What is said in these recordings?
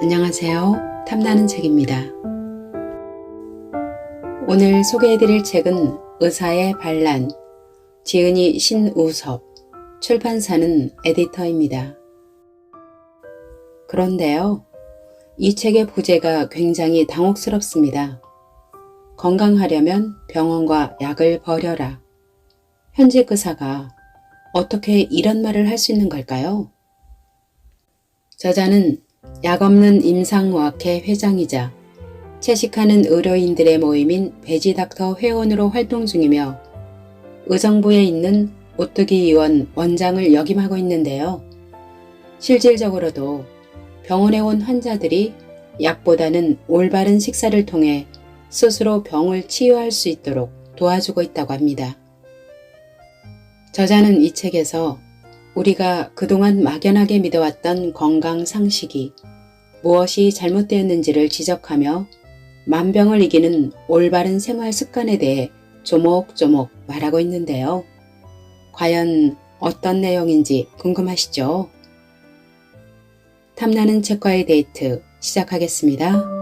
안녕하세요. 탐나는 책입니다. 오늘 소개해드릴 책은 의사의 반란, 지은이 신우섭, 출판사는 에디터입니다. 그런데요, 이 책의 부제가 굉장히 당혹스럽습니다. 건강하려면 병원과 약을 버려라. 현직 의사가 어떻게 이런 말을 할 수 있는 걸까요? 저자는 약 없는 임상의학회 회장이자 채식하는 의료인들의 모임인 베지닥터 회원으로 활동 중이며 의정부에 있는 오뚜기 의원 원장을 역임하고 있는데요. 실질적으로도 병원에 온 환자들이 약보다는 올바른 식사를 통해 스스로 병을 치유할 수 있도록 도와주고 있다고 합니다. 저자는 이 책에서 우리가 그동안 막연하게 믿어왔던 건강 상식이 무엇이 잘못되었는지를 지적하며 만병을 이기는 올바른 생활 습관에 대해 조목조목 말하고 있는데요. 과연 어떤 내용인지 궁금하시죠? 탐나는 책과의 데이트 시작하겠습니다.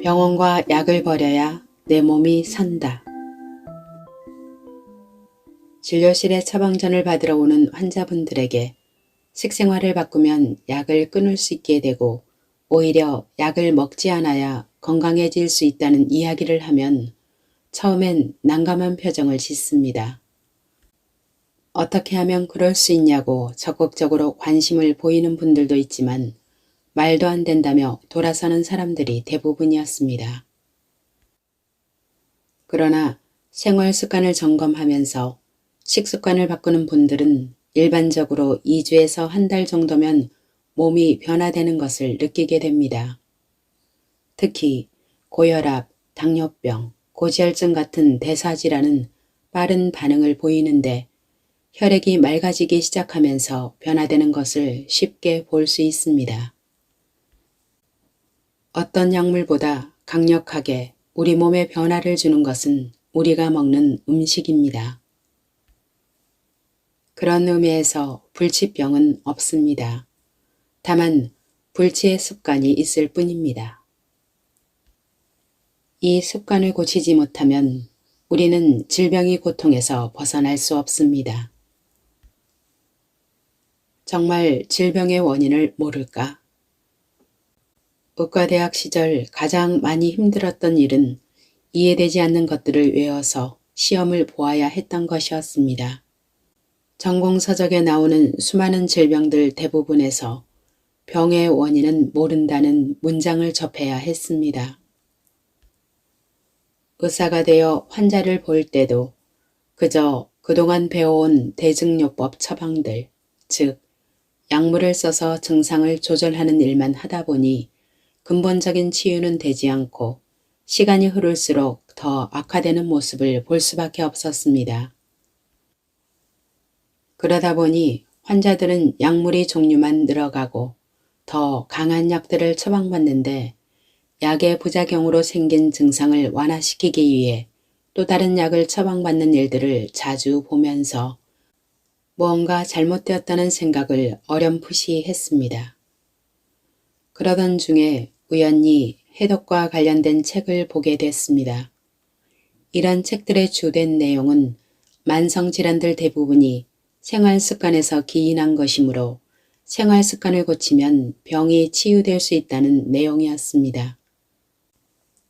병원과 약을 버려야 내 몸이 산다. 진료실에 처방전을 받으러 오는 환자분들에게 식생활을 바꾸면 약을 끊을 수 있게 되고 오히려 약을 먹지 않아야 건강해질 수 있다는 이야기를 하면 처음엔 난감한 표정을 짓습니다. 어떻게 하면 그럴 수 있냐고 적극적으로 관심을 보이는 분들도 있지만 말도 안 된다며 돌아서는 사람들이 대부분이었습니다. 그러나 생활 습관을 점검하면서 식습관을 바꾸는 분들은 일반적으로 2주에서 한 달 정도면 몸이 변화되는 것을 느끼게 됩니다. 특히 고혈압, 당뇨병, 고지혈증 같은 대사질환은 빠른 반응을 보이는데 혈액이 맑아지기 시작하면서 변화되는 것을 쉽게 볼 수 있습니다. 어떤 약물보다 강력하게 우리 몸에 변화를 주는 것은 우리가 먹는 음식입니다. 그런 의미에서 불치병은 없습니다. 다만 불치의 습관이 있을 뿐입니다. 이 습관을 고치지 못하면 우리는 질병의 고통에서 벗어날 수 없습니다. 정말 질병의 원인을 모를까? 의과대학 시절 가장 많이 힘들었던 일은 이해되지 않는 것들을 외워서 시험을 보아야 했던 것이었습니다. 전공서적에 나오는 수많은 질병들 대부분에서 병의 원인은 모른다는 문장을 접해야 했습니다. 의사가 되어 환자를 볼 때도 그저 그동안 배워온 대증요법 처방들, 즉 약물을 써서 증상을 조절하는 일만 하다 보니 근본적인 치유는 되지 않고 시간이 흐를수록 더 악화되는 모습을 볼 수밖에 없었습니다. 그러다 보니 환자들은 약물의 종류만 늘어가고 더 강한 약들을 처방받는데 약의 부작용으로 생긴 증상을 완화시키기 위해 또 다른 약을 처방받는 일들을 자주 보면서 무언가 잘못되었다는 생각을 어렴풋이 했습니다. 그러던 중에 우연히 해독과 관련된 책을 보게 됐습니다. 이런 책들의 주된 내용은 만성질환들 대부분이 생활습관에서 기인한 것이므로 생활습관을 고치면 병이 치유될 수 있다는 내용이었습니다.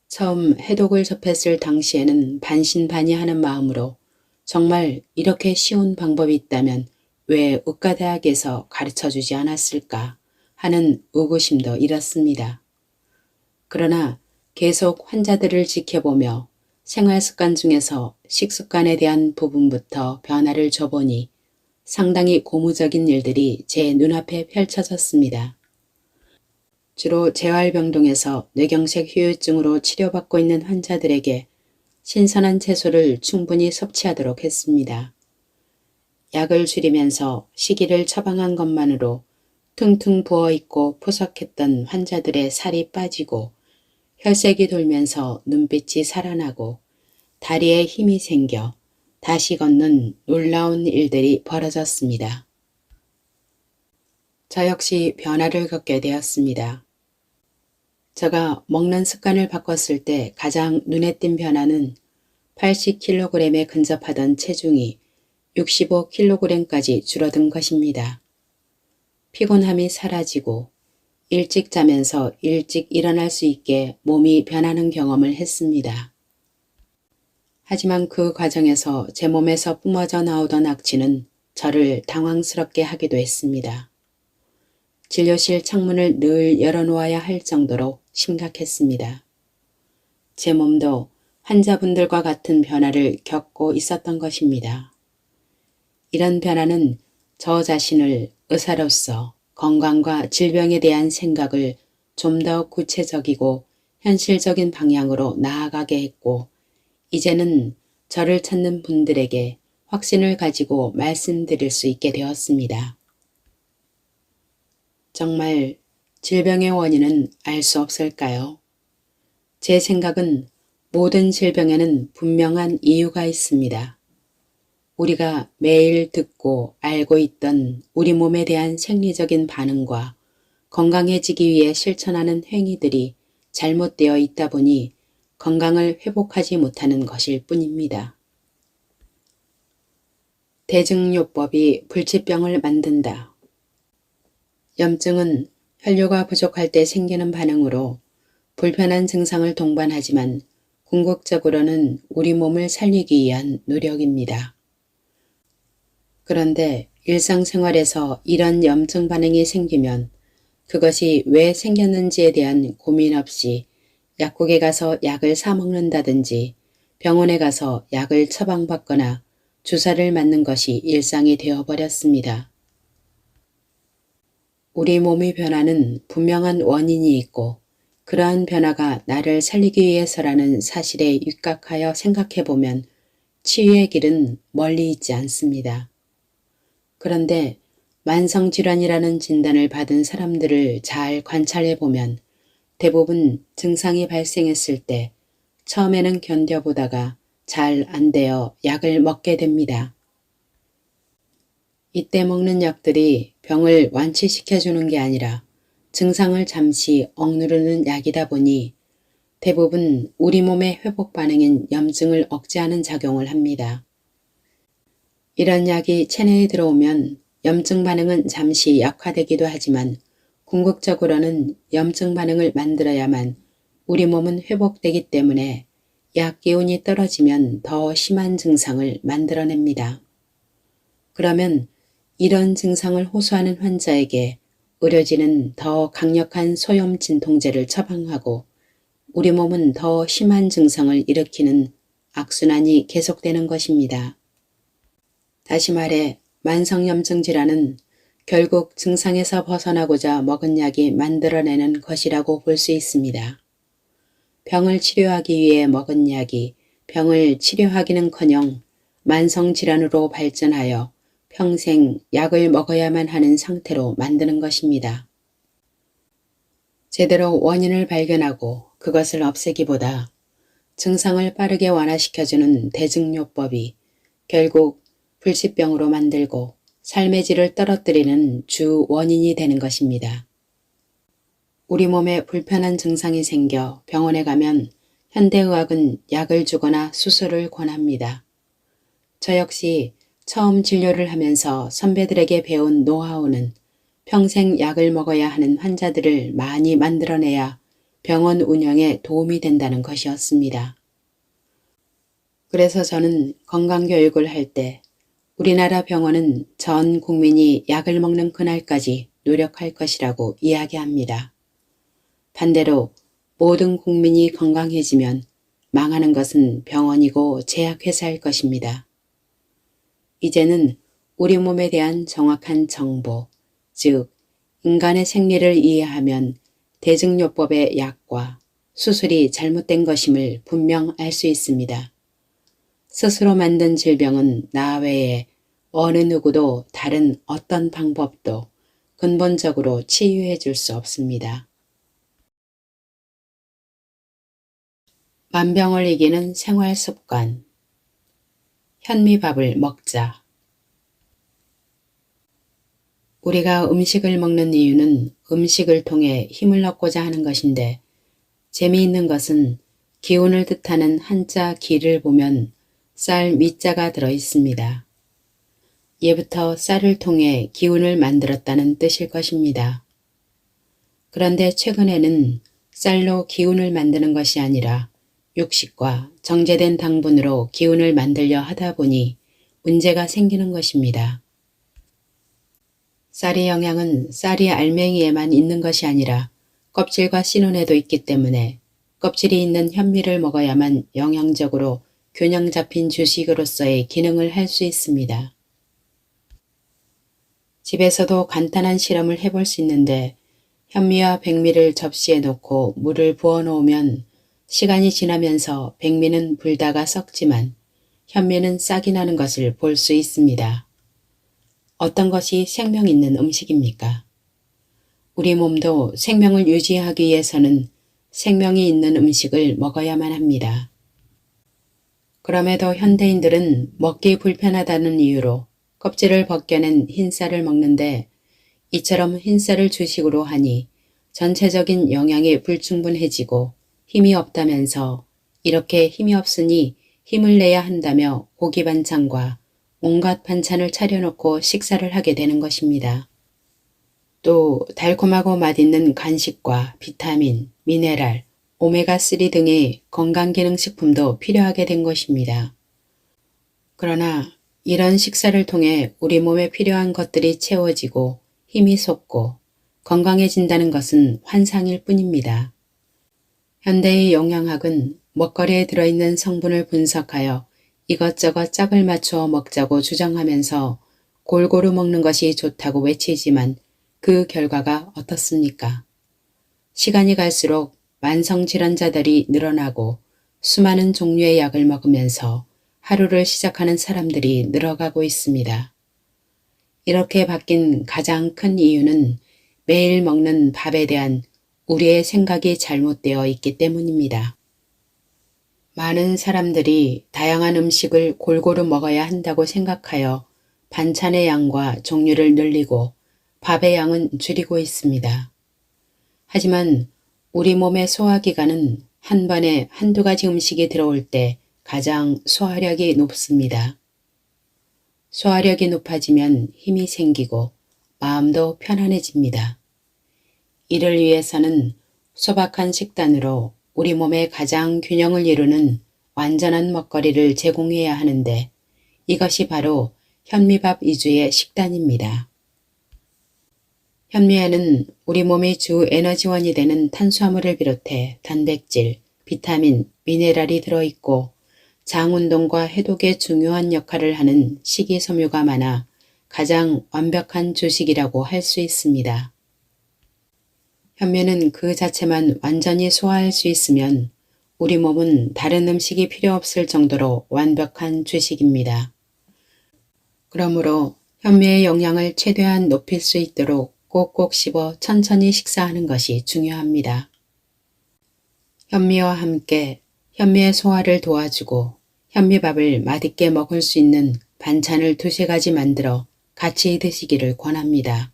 처음 해독을 접했을 당시에는 반신반의하는 마음으로 정말 이렇게 쉬운 방법이 있다면 왜 의과대학에서 가르쳐주지 않았을까 하는 의구심도 일었습니다. 그러나 계속 환자들을 지켜보며 생활습관 중에서 식습관에 대한 부분부터 변화를 줘보니 상당히 고무적인 일들이 제 눈앞에 펼쳐졌습니다. 주로 재활병동에서 뇌경색 후유증으로 치료받고 있는 환자들에게 신선한 채소를 충분히 섭취하도록 했습니다. 약을 줄이면서 시기를 처방한 것만으로 퉁퉁 부어있고 푸석했던 환자들의 살이 빠지고 혈색이 돌면서 눈빛이 살아나고 다리에 힘이 생겨 다시 걷는 놀라운 일들이 벌어졌습니다. 저 역시 변화를 겪게 되었습니다. 제가 먹는 습관을 바꿨을 때 가장 눈에 띈 변화는 80kg에 근접하던 체중이 65kg까지 줄어든 것입니다. 피곤함이 사라지고 일찍 자면서 일찍 일어날 수 있게 몸이 변하는 경험을 했습니다. 하지만 그 과정에서 제 몸에서 뿜어져 나오던 악취는 저를 당황스럽게 하기도 했습니다. 진료실 창문을 늘 열어놓아야 할 정도로 심각했습니다. 제 몸도 환자분들과 같은 변화를 겪고 있었던 것입니다. 이런 변화는 저 자신을 의사로서 건강과 질병에 대한 생각을 좀 더 구체적이고 현실적인 방향으로 나아가게 했고, 이제는 저를 찾는 분들에게 확신을 가지고 말씀드릴 수 있게 되었습니다. 정말 질병의 원인은 알 수 없을까요? 제 생각은 모든 질병에는 분명한 이유가 있습니다. 우리가 매일 듣고 알고 있던 우리 몸에 대한 생리적인 반응과 건강해지기 위해 실천하는 행위들이 잘못되어 있다 보니 건강을 회복하지 못하는 것일 뿐입니다. 대증요법이 불치병을 만든다. 염증은 혈류가 부족할 때 생기는 반응으로 불편한 증상을 동반하지만 궁극적으로는 우리 몸을 살리기 위한 노력입니다. 그런데 일상생활에서 이런 염증 반응이 생기면 그것이 왜 생겼는지에 대한 고민 없이 약국에 가서 약을 사 먹는다든지 병원에 가서 약을 처방받거나 주사를 맞는 것이 일상이 되어버렸습니다. 우리 몸의 변화는 분명한 원인이 있고 그러한 변화가 나를 살리기 위해서라는 사실에 입각하여 생각해보면 치유의 길은 멀리 있지 않습니다. 그런데 만성질환이라는 진단을 받은 사람들을 잘 관찰해보면 대부분 증상이 발생했을 때 처음에는 견뎌보다가 잘 안 되어 약을 먹게 됩니다. 이때 먹는 약들이 병을 완치시켜주는 게 아니라 증상을 잠시 억누르는 약이다 보니 대부분 우리 몸의 회복 반응인 염증을 억제하는 작용을 합니다. 이런 약이 체내에 들어오면 염증 반응은 잠시 약화되기도 하지만 궁극적으로는 염증 반응을 만들어야만 우리 몸은 회복되기 때문에 약 기운이 떨어지면 더 심한 증상을 만들어냅니다. 그러면 이런 증상을 호소하는 환자에게 의료진은 더 강력한 소염 진통제를 처방하고 우리 몸은 더 심한 증상을 일으키는 악순환이 계속되는 것입니다. 다시 말해 만성염증 질환은 결국 증상에서 벗어나고자 먹은 약이 만들어내는 것이라고 볼 수 있습니다. 병을 치료하기 위해 먹은 약이 병을 치료하기는커녕 만성질환으로 발전하여 평생 약을 먹어야만 하는 상태로 만드는 것입니다. 제대로 원인을 발견하고 그것을 없애기보다 증상을 빠르게 완화시켜주는 대증요법이 결국 불치병으로 만들고 삶의 질을 떨어뜨리는 주 원인이 되는 것입니다. 우리 몸에 불편한 증상이 생겨 병원에 가면 현대의학은 약을 주거나 수술을 권합니다. 저 역시 처음 진료를 하면서 선배들에게 배운 노하우는 평생 약을 먹어야 하는 환자들을 많이 만들어내야 병원 운영에 도움이 된다는 것이었습니다. 그래서 저는 건강교육을 할 때 우리나라 병원은 전 국민이 약을 먹는 그날까지 노력할 것이라고 이야기합니다. 반대로 모든 국민이 건강해지면 망하는 것은 병원이고 제약회사일 것입니다. 이제는 우리 몸에 대한 정확한 정보, 즉 인간의 생리를 이해하면 대증요법의 약과 수술이 잘못된 것임을 분명 알 수 있습니다. 스스로 만든 질병은 나 외에 어느 누구도 다른 어떤 방법도 근본적으로 치유해 줄 수 없습니다. 만병을 이기는 생활 습관. 현미밥을 먹자. 우리가 음식을 먹는 이유는 음식을 통해 힘을 얻고자 하는 것인데 재미있는 것은 기운을 뜻하는 한자 기를 보면 쌀 미자가 들어 있습니다. 예부터 쌀을 통해 기운을 만들었다는 뜻일 것입니다. 그런데 최근에는 쌀로 기운을 만드는 것이 아니라 육식과 정제된 당분으로 기운을 만들려 하다 보니 문제가 생기는 것입니다. 쌀의 영양은 쌀이 알맹이에만 있는 것이 아니라 껍질과 씨눈에도 있기 때문에 껍질이 있는 현미를 먹어야만 영양적으로 균형 잡힌 주식으로서의 기능을 할 수 있습니다. 집에서도 간단한 실험을 해볼 수 있는데 현미와 백미를 접시에 넣고 물을 부어 놓으면 시간이 지나면서 백미는 불다가 썩지만 현미는 싹이 나는 것을 볼 수 있습니다. 어떤 것이 생명 있는 음식입니까? 우리 몸도 생명을 유지하기 위해서는 생명이 있는 음식을 먹어야만 합니다. 그럼에도 현대인들은 먹기 불편하다는 이유로 껍질을 벗겨낸 흰쌀을 먹는데 이처럼 흰쌀을 주식으로 하니 전체적인 영양이 불충분해지고 힘이 없다면서 이렇게 힘이 없으니 힘을 내야 한다며 고기 반찬과 온갖 반찬을 차려놓고 식사를 하게 되는 것입니다. 또 달콤하고 맛있는 간식과 비타민, 미네랄, 오메가3 등의 건강기능식품도 필요하게 된 것입니다. 그러나 이런 식사를 통해 우리 몸에 필요한 것들이 채워지고 힘이 솟고 건강해진다는 것은 환상일 뿐입니다. 현대의 영양학은 먹거리에 들어있는 성분을 분석하여 이것저것 짝을 맞추어 먹자고 주장하면서 골고루 먹는 것이 좋다고 외치지만 그 결과가 어떻습니까? 시간이 갈수록 만성질환자들이 늘어나고 수많은 종류의 약을 먹으면서 하루를 시작하는 사람들이 늘어가고 있습니다. 이렇게 바뀐 가장 큰 이유는 매일 먹는 밥에 대한 우리의 생각이 잘못되어 있기 때문입니다. 많은 사람들이 다양한 음식을 골고루 먹어야 한다고 생각하여 반찬의 양과 종류를 늘리고 밥의 양은 줄이고 있습니다. 하지만 우리 몸의 소화기관은 한 번에 한두 가지 음식이 들어올 때 가장 소화력이 높습니다. 소화력이 높아지면 힘이 생기고 마음도 편안해집니다. 이를 위해서는 소박한 식단으로 우리 몸의 가장 균형을 이루는 완전한 먹거리를 제공해야 하는데 이것이 바로 현미밥 위주의 식단입니다. 현미에는 우리 몸의 주 에너지원이 되는 탄수화물을 비롯해 단백질, 비타민, 미네랄이 들어있고 장운동과 해독에 중요한 역할을 하는 식이섬유가 많아 가장 완벽한 주식이라고 할 수 있습니다. 현미는 그 자체만 완전히 소화할 수 있으면 우리 몸은 다른 음식이 필요 없을 정도로 완벽한 주식입니다. 그러므로 현미의 영양을 최대한 높일 수 있도록 꼭꼭 씹어 천천히 식사하는 것이 중요합니다. 현미와 함께 현미의 소화를 도와주고 현미밥을 맛있게 먹을 수 있는 반찬을 2-3가지 만들어 같이 드시기를 권합니다.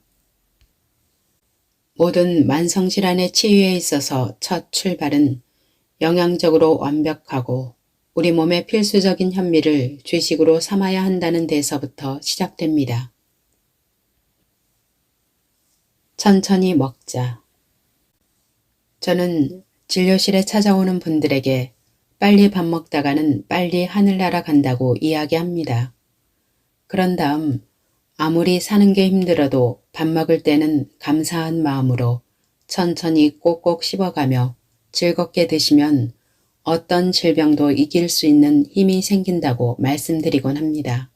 모든 만성질환의 치유에 있어서 첫 출발은 영양적으로 완벽하고 우리 몸의 필수적인 현미를 주식으로 삼아야 한다는 데서부터 시작됩니다. 천천히 먹자. 저는 진료실에 찾아오는 분들에게 빨리 밥 먹다가는 빨리 하늘 날아간다고 이야기합니다. 그런 다음 아무리 사는 게 힘들어도 밥 먹을 때는 감사한 마음으로 천천히 꼭꼭 씹어가며 즐겁게 드시면 어떤 질병도 이길 수 있는 힘이 생긴다고 말씀드리곤 합니다.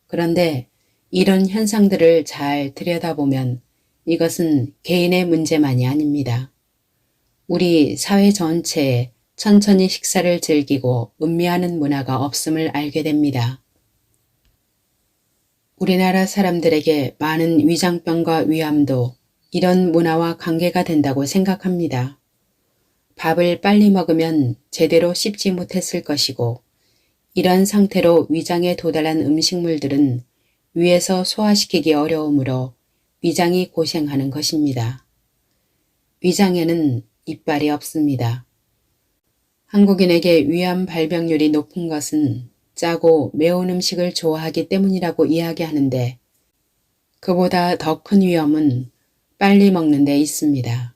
그런데 이런 현상들을 잘 들여다보면 이것은 개인의 문제만이 아닙니다. 우리 사회 전체에 천천히 식사를 즐기고 음미하는 문화가 없음을 알게 됩니다. 우리나라 사람들에게 많은 위장병과 위암도 이런 문화와 관계가 된다고 생각합니다. 밥을 빨리 먹으면 제대로 씹지 못했을 것이고 이런 상태로 위장에 도달한 음식물들은 위에서 소화시키기 어려우므로 위장이 고생하는 것입니다. 위장에는 이빨이 없습니다. 한국인에게 위암 발병률이 높은 것은 짜고 매운 음식을 좋아하기 때문이라고 이야기하는데 그보다 더 큰 위험은 빨리 먹는 데 있습니다.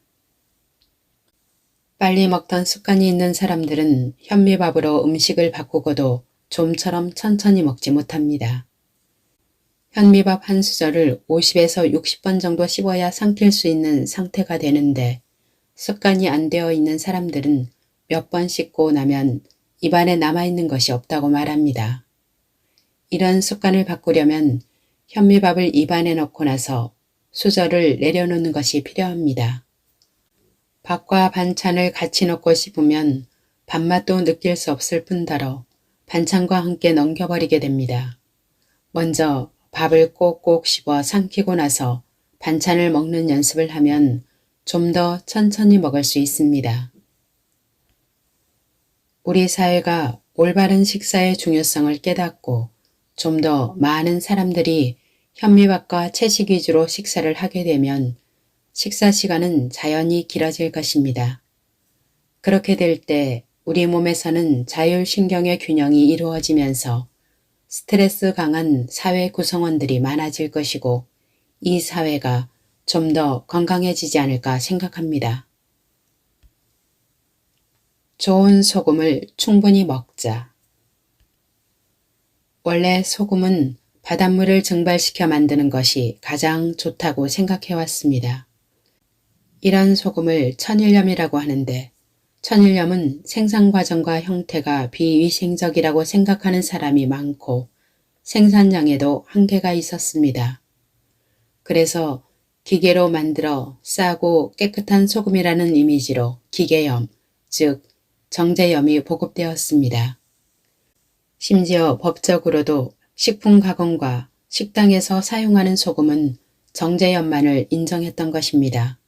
빨리 먹던 습관이 있는 사람들은 현미밥으로 음식을 바꾸고도 좀처럼 천천히 먹지 못합니다. 현미밥 한 수저를 50에서 60번 정도 씹어야 삼킬 수 있는 상태가 되는데 습관이 안 되어 있는 사람들은 몇 번 씹고 나면 입안에 남아있는 것이 없다고 말합니다. 이런 습관을 바꾸려면 현미밥을 입안에 넣고 나서 수저를 내려놓는 것이 필요합니다. 밥과 반찬을 같이 넣고 씹으면 밥맛도 느낄 수 없을 뿐더러 반찬과 함께 넘겨버리게 됩니다. 먼저 밥을 꼭꼭 씹어 삼키고 나서 반찬을 먹는 연습을 하면 좀 더 천천히 먹을 수 있습니다. 우리 사회가 올바른 식사의 중요성을 깨닫고 좀 더 많은 사람들이 현미밥과 채식 위주로 식사를 하게 되면 식사 시간은 자연히 길어질 것입니다. 그렇게 될 때 우리 몸에서는 자율신경의 균형이 이루어지면서 스트레스 강한 사회 구성원들이 많아질 것이고 이 사회가 좀 더 건강해지지 않을까 생각합니다. 좋은 소금을 충분히 먹자. 원래 소금은 바닷물을 증발시켜 만드는 것이 가장 좋다고 생각해 왔습니다. 이런 소금을 천일염이라고 하는데 천일염은 생산 과정과 형태가 비위생적이라고 생각하는 사람이 많고 생산량에도 한계가 있었습니다. 그래서 기계로 만들어 싸고 깨끗한 소금이라는 이미지로 기계염, 즉 정제염이 보급되었습니다. 심지어 법적으로도 식품가공과 식당에서 사용하는 소금은 정제염만을 인정했던 것입니다.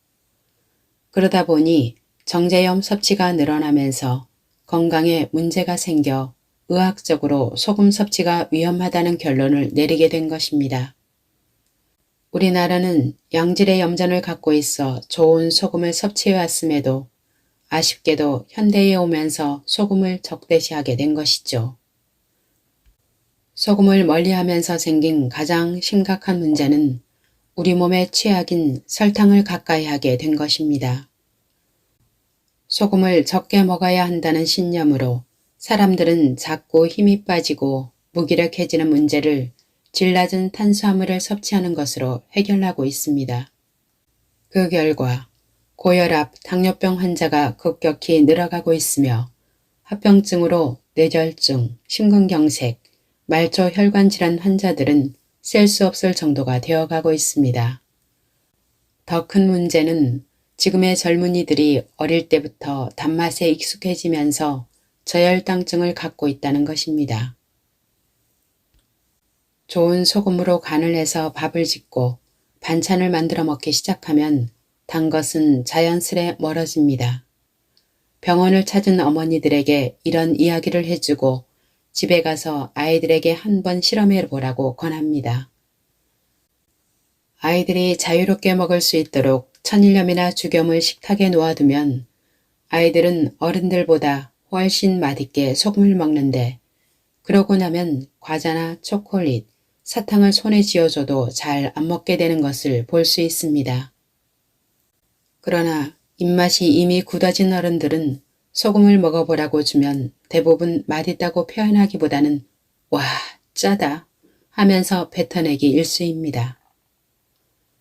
그러다 보니 정제염 섭취가 늘어나면서 건강에 문제가 생겨 의학적으로 소금 섭취가 위험하다는 결론을 내리게 된 것입니다. 우리나라는 양질의 염전을 갖고 있어 좋은 소금을 섭취해왔음에도 아쉽게도 현대에 오면서 소금을 적대시하게 된 것이죠. 소금을 멀리하면서 생긴 가장 심각한 문제는 우리 몸의 취약인 설탕을 가까이 하게 된 것입니다. 소금을 적게 먹어야 한다는 신념으로 사람들은 자꾸 힘이 빠지고 무기력해지는 문제를 질 낮은 탄수화물을 섭취하는 것으로 해결하고 있습니다. 그 결과 고혈압, 당뇨병 환자가 급격히 늘어가고 있으며 합병증으로 뇌졸중, 심근경색, 말초 혈관 질환 환자들은 셀 수 없을 정도가 되어가고 있습니다. 더 큰 문제는 지금의 젊은이들이 어릴 때부터 단맛에 익숙해지면서 저혈당증을 갖고 있다는 것입니다. 좋은 소금으로 간을 해서 밥을 짓고 반찬을 만들어 먹기 시작하면 단 것은 자연스레 멀어집니다. 병원을 찾은 어머니들에게 이런 이야기를 해주고 집에 가서 아이들에게 한번 실험해 보라고 권합니다. 아이들이 자유롭게 먹을 수 있도록 천일염이나 죽염을 식탁에 놓아두면 아이들은 어른들보다 훨씬 맛있게 소금을 먹는데 그러고 나면 과자나 초콜릿, 사탕을 손에 쥐어줘도 잘 안 먹게 되는 것을 볼 수 있습니다. 그러나 입맛이 이미 굳어진 어른들은 소금을 먹어보라고 주면 대부분 맛있다고 표현하기보다는 와, 짜다 하면서 뱉어내기 일쑤입니다.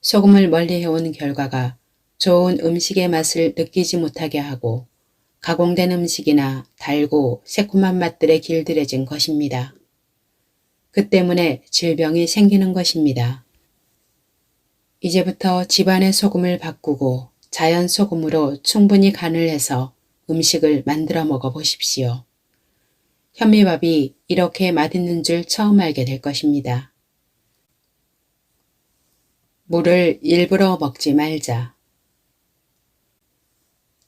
소금을 멀리해온 결과가 좋은 음식의 맛을 느끼지 못하게 하고 가공된 음식이나 달고 새콤한 맛들에 길들여진 것입니다. 그 때문에 질병이 생기는 것입니다. 이제부터 집안의 소금을 바꾸고 자연 소금으로 충분히 간을 해서 음식을 만들어 먹어보십시오. 현미밥이 이렇게 맛있는 줄 처음 알게 될 것입니다. 물을 일부러 먹지 말자.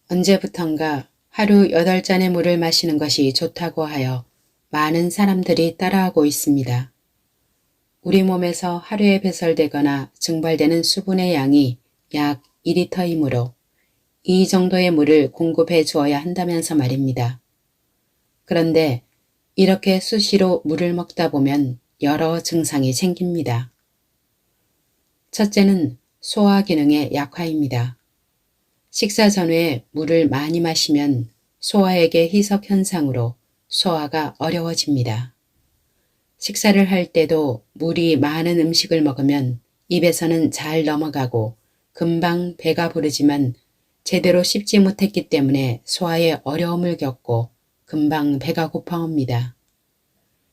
언제부턴가 하루 8잔의 물을 마시는 것이 좋다고 하여 많은 사람들이 따라하고 있습니다. 우리 몸에서 하루에 배설되거나 증발되는 수분의 양이 약 2리터이므로 이 정도의 물을 공급해 주어야 한다면서 말입니다. 그런데 이렇게 수시로 물을 먹다 보면 여러 증상이 생깁니다. 첫째는 소화 기능의 약화입니다. 식사 전후에 물을 많이 마시면 소화액의 희석 현상으로 소화가 어려워집니다. 식사를 할 때도 물이 많은 음식을 먹으면 입에서는 잘 넘어가고 금방 배가 부르지만 제대로 씹지 못했기 때문에 소화에 어려움을 겪고 금방 배가 고파옵니다.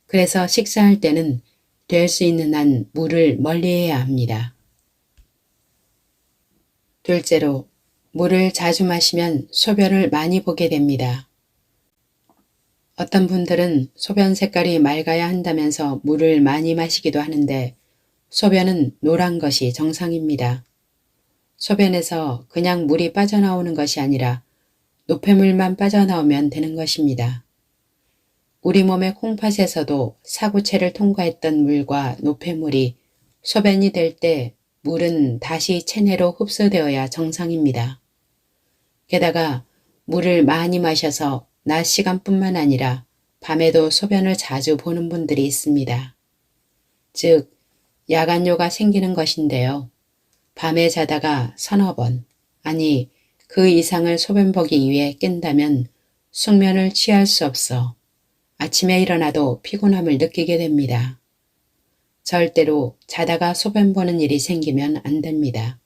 그래서 식사할 때는 될 수 있는 한 물을 멀리해야 합니다. 둘째로, 물을 자주 마시면 소변을 많이 보게 됩니다. 어떤 분들은 소변 색깔이 맑아야 한다면서 물을 많이 마시기도 하는데 소변은 노란 것이 정상입니다. 소변에서 그냥 물이 빠져나오는 것이 아니라 노폐물만 빠져나오면 되는 것입니다. 우리 몸의 콩팥에서도 사구체를 통과했던 물과 노폐물이 소변이 될 때 물은 다시 체내로 흡수되어야 정상입니다. 게다가 물을 많이 마셔서 낮 시간뿐만 아니라 밤에도 소변을 자주 보는 분들이 있습니다. 즉, 야간요가 생기는 것인데요. 밤에 자다가 서너 번, 아니 그 이상을 소변 보기 위해 깬다면 숙면을 취할 수 없어 아침에 일어나도 피곤함을 느끼게 됩니다. 절대로 자다가 소변 보는 일이 생기면 안 됩니다.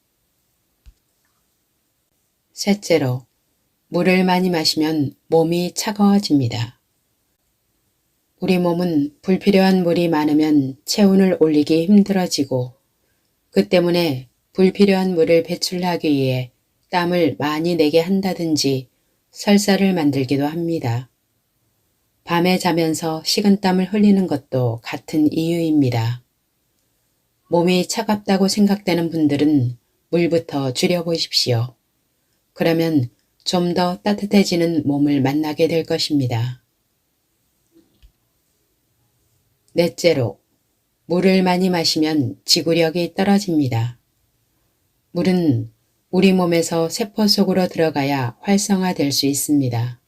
셋째로, 물을 많이 마시면 몸이 차가워집니다. 우리 몸은 불필요한 물이 많으면 체온을 올리기 힘들어지고 그 때문에 불필요한 물을 배출하기 위해 땀을 많이 내게 한다든지 설사를 만들기도 합니다. 밤에 자면서 식은땀을 흘리는 것도 같은 이유입니다. 몸이 차갑다고 생각되는 분들은 물부터 줄여보십시오. 그러면 좀 더 따뜻해지는 몸을 만나게 될 것입니다. 넷째로, 물을 많이 마시면 지구력이 떨어집니다. 물은 우리 몸에서 세포 속으로 들어가야 활성화될 수 있습니다.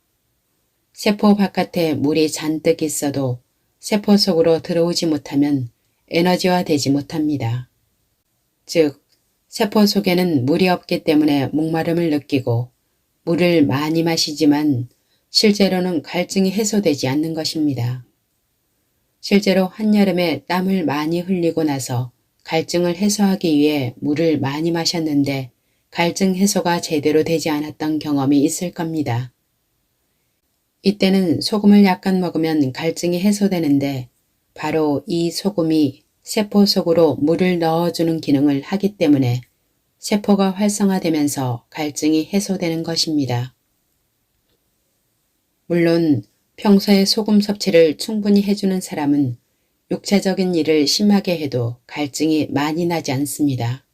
세포 바깥에 물이 잔뜩 있어도 세포 속으로 들어오지 못하면 에너지화되지 못합니다. 즉, 세포 속에는 물이 없기 때문에 목마름을 느끼고 물을 많이 마시지만 실제로는 갈증이 해소되지 않는 것입니다. 실제로 한여름에 땀을 많이 흘리고 나서 갈증을 해소하기 위해 물을 많이 마셨는데 갈증 해소가 제대로 되지 않았던 경험이 있을 겁니다. 이때는 소금을 약간 먹으면 갈증이 해소되는데 바로 이 소금이 세포 속으로 물을 넣어주는 기능을 하기 때문에 세포가 활성화되면서 갈증이 해소되는 것입니다. 물론 평소에 소금 섭취를 충분히 해주는 사람은 육체적인 일을 심하게 해도 갈증이 많이 나지 않습니다.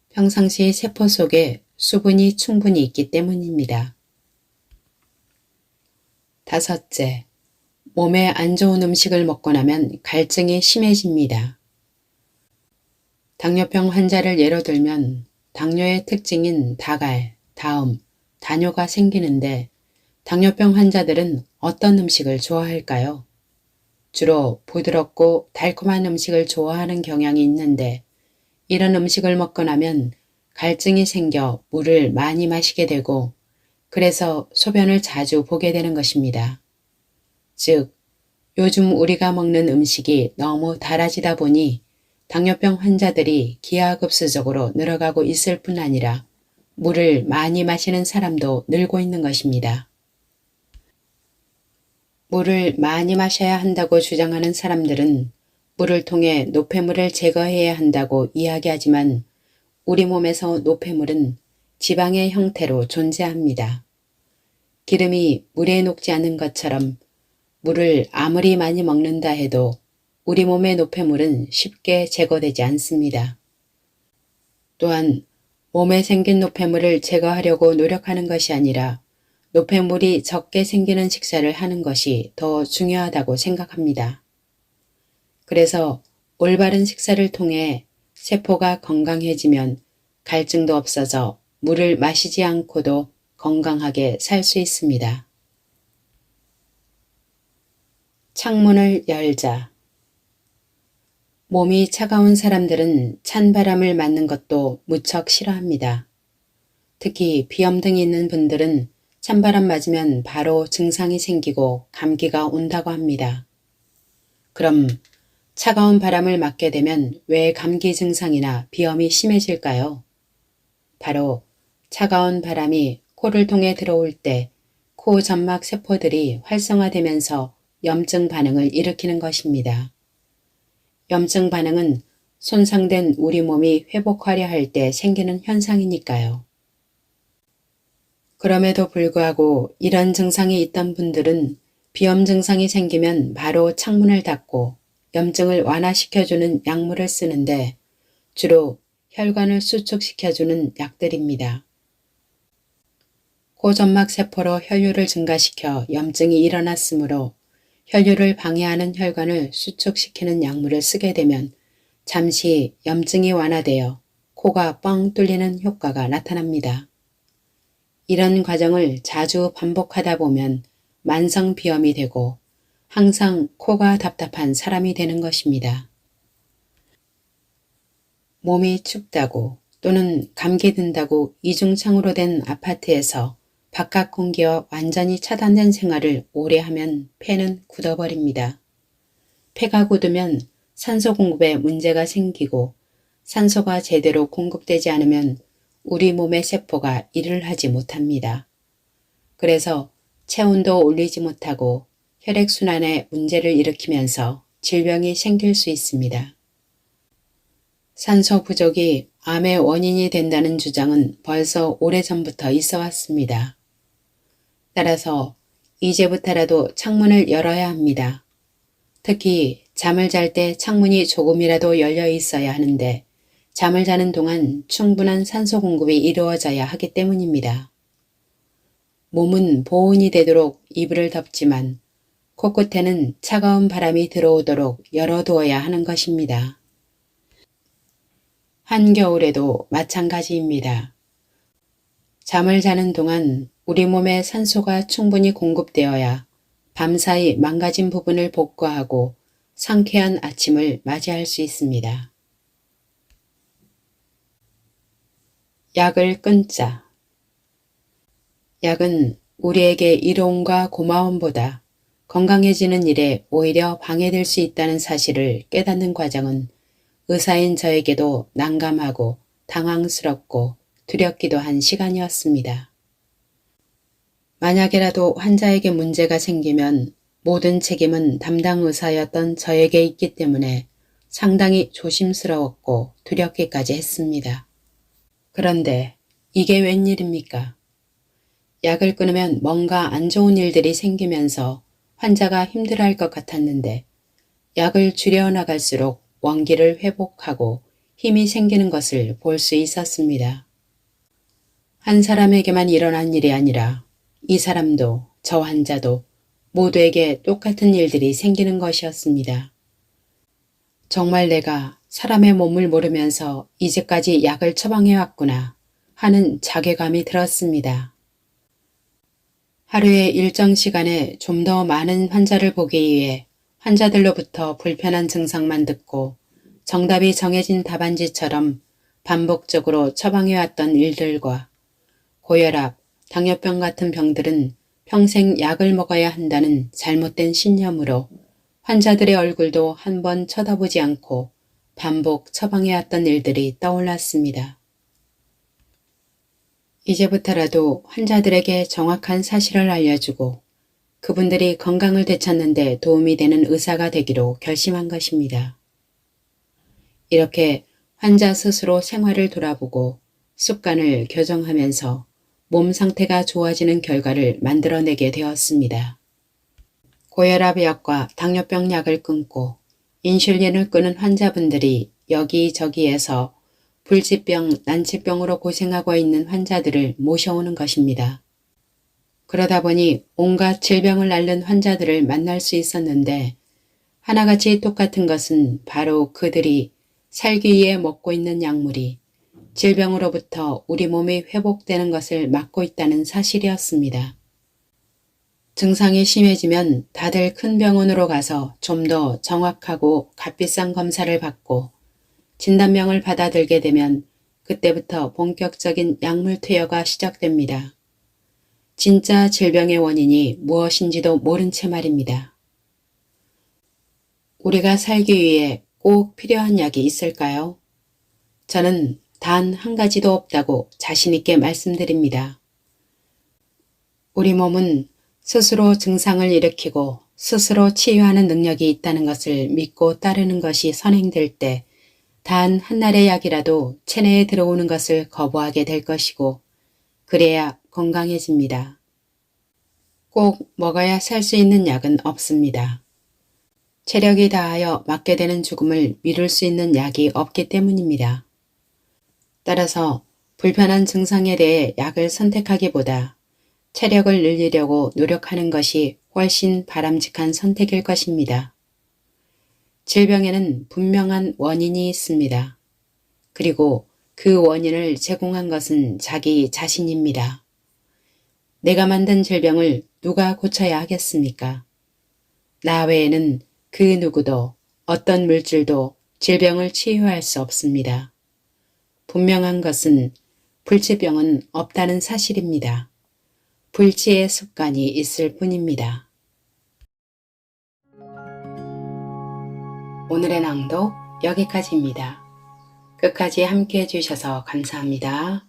평상시 세포 속에 수분이 충분히 있기 때문입니다. 다섯째, 몸에 안 좋은 음식을 먹고 나면 갈증이 심해집니다. 당뇨병 환자를 예로 들면 당뇨의 특징인 다갈, 다음, 다뇨가 생기는데 당뇨병 환자들은 어떤 음식을 좋아할까요? 주로 부드럽고 달콤한 음식을 좋아하는 경향이 있는데 이런 음식을 먹고 나면 갈증이 생겨 물을 많이 마시게 되고 그래서 소변을 자주 보게 되는 것입니다. 즉, 요즘 우리가 먹는 음식이 너무 달아지다 보니 당뇨병 환자들이 기하급수적으로 늘어가고 있을 뿐 아니라 물을 많이 마시는 사람도 늘고 있는 것입니다. 물을 많이 마셔야 한다고 주장하는 사람들은 물을 통해 노폐물을 제거해야 한다고 이야기하지만 우리 몸에서 노폐물은 지방의 형태로 존재합니다. 기름이 물에 녹지 않은 것처럼 물을 아무리 많이 먹는다 해도 우리 몸의 노폐물은 쉽게 제거되지 않습니다. 또한 몸에 생긴 노폐물을 제거하려고 노력하는 것이 아니라 노폐물이 적게 생기는 식사를 하는 것이 더 중요하다고 생각합니다. 그래서 올바른 식사를 통해 세포가 건강해지면 갈증도 없어져 물을 마시지 않고도 건강하게 살 수 있습니다. 창문을 열자. 몸이 차가운 사람들은 찬 바람을 맞는 것도 무척 싫어합니다. 특히 비염 등이 있는 분들은 찬바람 맞으면 바로 증상이 생기고 감기가 온다고 합니다. 그럼 차가운 바람을 맞게 되면 왜 감기 증상이나 비염이 심해질까요? 바로 차가운 바람이 코를 통해 들어올 때 코 점막 세포들이 활성화되면서 염증 반응을 일으키는 것입니다. 염증 반응은 손상된 우리 몸이 회복하려 할 때 생기는 현상이니까요. 그럼에도 불구하고 이런 증상이 있던 분들은 비염 증상이 생기면 바로 창문을 닫고 염증을 완화시켜주는 약물을 쓰는데 주로 혈관을 수축시켜주는 약들입니다. 코점막 세포로 혈류를 증가시켜 염증이 일어났으므로 혈류를 방해하는 혈관을 수축시키는 약물을 쓰게 되면 잠시 염증이 완화되어 코가 뻥 뚫리는 효과가 나타납니다. 이런 과정을 자주 반복하다 보면 만성 비염이 되고 항상 코가 답답한 사람이 되는 것입니다. 몸이 춥다고 또는 감기 든다고 이중창으로 된 아파트에서 바깥 공기와 완전히 차단된 생활을 오래 하면 폐는 굳어버립니다. 폐가 굳으면 산소 공급에 문제가 생기고 산소가 제대로 공급되지 않으면 우리 몸의 세포가 일을 하지 못합니다. 그래서 체온도 올리지 못하고 혈액순환에 문제를 일으키면서 질병이 생길 수 있습니다. 산소 부족이 암의 원인이 된다는 주장은 벌써 오래전부터 있어 왔습니다. 따라서 이제부터라도 창문을 열어야 합니다. 특히 잠을 잘 때 창문이 조금이라도 열려 있어야 하는데 잠을 자는 동안 충분한 산소 공급이 이루어져야 하기 때문입니다. 몸은 보온이 되도록 이불을 덮지만 코끝에는 차가운 바람이 들어오도록 열어두어야 하는 것입니다. 한겨울에도 마찬가지입니다. 잠을 자는 동안 우리 몸에 산소가 충분히 공급되어야 밤사이 망가진 부분을 복구하고 상쾌한 아침을 맞이할 수 있습니다. 약을 끊자. 약은 우리에게 이로움과 고마움보다 건강해지는 일에 오히려 방해될 수 있다는 사실을 깨닫는 과정은 의사인 저에게도 난감하고 당황스럽고 두렵기도 한 시간이었습니다. 만약에라도 환자에게 문제가 생기면 모든 책임은 담당 의사였던 저에게 있기 때문에 상당히 조심스러웠고 두렵기까지 했습니다. 그런데 이게 웬일입니까? 약을 끊으면 뭔가 안 좋은 일들이 생기면서 환자가 힘들어할 것 같았는데 약을 줄여나갈수록 원기를 회복하고 힘이 생기는 것을 볼 수 있었습니다. 한 사람에게만 일어난 일이 아니라 이 사람도 저 환자도 모두에게 똑같은 일들이 생기는 것이었습니다. 정말 내가 사람의 몸을 모르면서 이제까지 약을 처방해왔구나 하는 자괴감이 들었습니다. 하루의 일정 시간에 좀 더 많은 환자를 보기 위해 환자들로부터 불편한 증상만 듣고 정답이 정해진 답안지처럼 반복적으로 처방해왔던 일들과 고혈압, 당뇨병 같은 병들은 평생 약을 먹어야 한다는 잘못된 신념으로 환자들의 얼굴도 한 번 쳐다보지 않고 반복 처방해왔던 일들이 떠올랐습니다. 이제부터라도 환자들에게 정확한 사실을 알려주고 그분들이 건강을 되찾는 데 도움이 되는 의사가 되기로 결심한 것입니다. 이렇게 환자 스스로 생활을 돌아보고 습관을 교정하면서 몸 상태가 좋아지는 결과를 만들어내게 되었습니다. 고혈압 약과 당뇨병 약을 끊고 인슐린을 끊은 환자분들이 여기저기에서 불치병, 난치병으로 고생하고 있는 환자들을 모셔오는 것입니다. 그러다 보니 온갖 질병을 앓는 환자들을 만날 수 있었는데 하나같이 똑같은 것은 바로 그들이 살기 위해 먹고 있는 약물이 질병으로부터 우리 몸이 회복되는 것을 막고 있다는 사실이었습니다. 증상이 심해지면 다들 큰 병원으로 가서 좀 더 정확하고 값비싼 검사를 받고 진단명을 받아들게 되면 그때부터 본격적인 약물 투여가 시작됩니다. 진짜 질병의 원인이 무엇인지도 모른 채 말입니다. 우리가 살기 위해 꼭 필요한 약이 있을까요? 저는 단 한 가지도 없다고 자신있게 말씀드립니다. 우리 몸은 스스로 증상을 일으키고 스스로 치유하는 능력이 있다는 것을 믿고 따르는 것이 선행될 때 단 한 날의 약이라도 체내에 들어오는 것을 거부하게 될 것이고 그래야 건강해집니다. 꼭 먹어야 살 수 있는 약은 없습니다. 체력이 다하여 맞게 되는 죽음을 미룰 수 있는 약이 없기 때문입니다. 따라서 불편한 증상에 대해 약을 선택하기보다 체력을 늘리려고 노력하는 것이 훨씬 바람직한 선택일 것입니다. 질병에는 분명한 원인이 있습니다. 그리고 그 원인을 제공한 것은 자기 자신입니다. 내가 만든 질병을 누가 고쳐야 하겠습니까? 나 외에는 그 누구도 어떤 물질도 질병을 치유할 수 없습니다. 분명한 것은 불치병은 없다는 사실입니다. 불치의 습관이 있을 뿐입니다. 오늘의 낭독 여기까지입니다. 끝까지 함께 해주셔서 감사합니다.